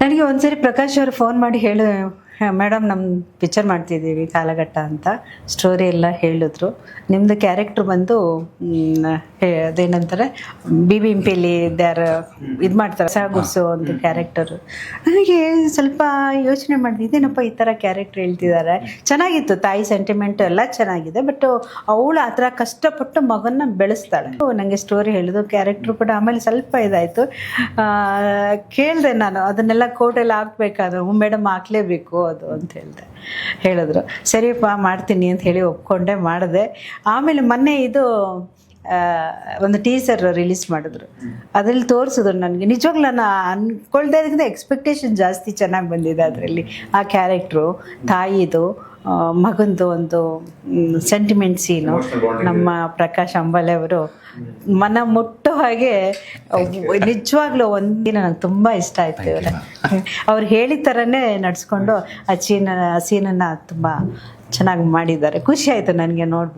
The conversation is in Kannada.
ನನಗೆ ಒಂದ್ಸರಿ ಪ್ರಕಾಶ್ ಅವರು ಫೋನ್ ಮಾಡಿ ಮೇಡಮ್ ನಮ್ಮ ಪಿಕ್ಚರ್ ಮಾಡ್ತಿದ್ದೀವಿ ಕಾಲಘಟ್ಟ ಅಂತ ಸ್ಟೋರಿ ಎಲ್ಲ ಹೇಳಿದ್ರು. ನಿಮ್ಮದು ಕ್ಯಾರೆಕ್ಟ್ರ್ ಬಂದು ಅದೇನಂತಾರೆ BBMPಯಲ್ಲಿ ಇದು ಮಾಡ್ತಾರೆ ಗುಡ್ಸೋ ಒಂದು ಕ್ಯಾರೆಕ್ಟರು. ನನಗೆ ಸ್ವಲ್ಪ ಯೋಚನೆ ಮಾಡಿದೆ, ಇದೇನಪ್ಪ ಈ ಥರ ಕ್ಯಾರೆಕ್ಟ್ರ್ ಹೇಳ್ತಿದ್ದಾರೆ. ಚೆನ್ನಾಗಿತ್ತು, ತಾಯಿ ಸೆಂಟಿಮೆಂಟು ಎಲ್ಲ ಚೆನ್ನಾಗಿದೆ. ಬಟ್ ಅವಳು ಆ ಥರ ಕಷ್ಟಪಟ್ಟು ಮಗನ್ನ ಬೆಳೆಸ್ತಾಳೆ. ನನಗೆ ಸ್ಟೋರಿ ಹೇಳಿದ್ರು, ಕ್ಯಾರೆಕ್ಟ್ರು ಕೂಡ. ಆಮೇಲೆ ಸ್ವಲ್ಪ ಇದಾಯಿತು, ಕೇಳಿದೆ ನಾನು ಅದನ್ನೆಲ್ಲ ಕೋರ್ಟೆಲ್ಲ ಹಾಕ್ಬೇಕಾದ್ರೆ. ಮೇಡಮ್ ಹಾಕ್ಲೇಬೇಕು ಅದು ಅಂತ ಹೇಳಿದ್ರು. ಸರಿಯಪ್ಪ ಮಾಡ್ತೀನಿ ಅಂತ ಹೇಳಿ ಒಪ್ಕೊಂಡೆ, ಮಾಡಿದೆ. ಆಮೇಲೆ ಮೊನ್ನೆ ಇದು ಒಂದು ಟೀಸರ್ ರಿಲೀಸ್ ಮಾಡಿದ್ರು, ಅದರಲ್ಲಿ ತೋರಿಸಿದ್ರು. ನನಗೆ ನಿಜವಾಗ್ಲೂ ನಾನು ಅಂದ್ಕೊಳ್ದಕ್ಕಿಂತ ಎಕ್ಸ್ಪೆಕ್ಟೇಷನ್ ಜಾಸ್ತಿ ಚೆನ್ನಾಗಿ ಬಂದಿದೆ ಅದರಲ್ಲಿ. ಆ ಕ್ಯಾರೆಕ್ಟ್ರು, ತಾಯಿದು ಮಗಂದು ಒಂದು ಸೆಂಟಿಮೆಂಟ್ ಸೀನು ನಮ್ಮ ಪ್ರಕಾಶ್ ಅಂಬಾಲೆ ಅವರು ಮನ ಮುಟ್ಟೋ ಹಾಗೆ ನಿಜವಾಗ್ಲೂ ಒಂದಿನ ನಂಗೆ ತುಂಬ ಇಷ್ಟ ಆಯ್ತು. ಇವರ ಅವ್ರು ಹೇಳಿದ ಥರನೇ ನಡ್ಸ್ಕೊಂಡು ಆ ಸೀನನ್ನು ತುಂಬ ಚೆನ್ನಾಗಿ ಮಾಡಿದ್ದಾರೆ. ಖುಷಿ ಆಯಿತು ನನಗೆ ನೋಡ್ಬಿಟ್ಟು.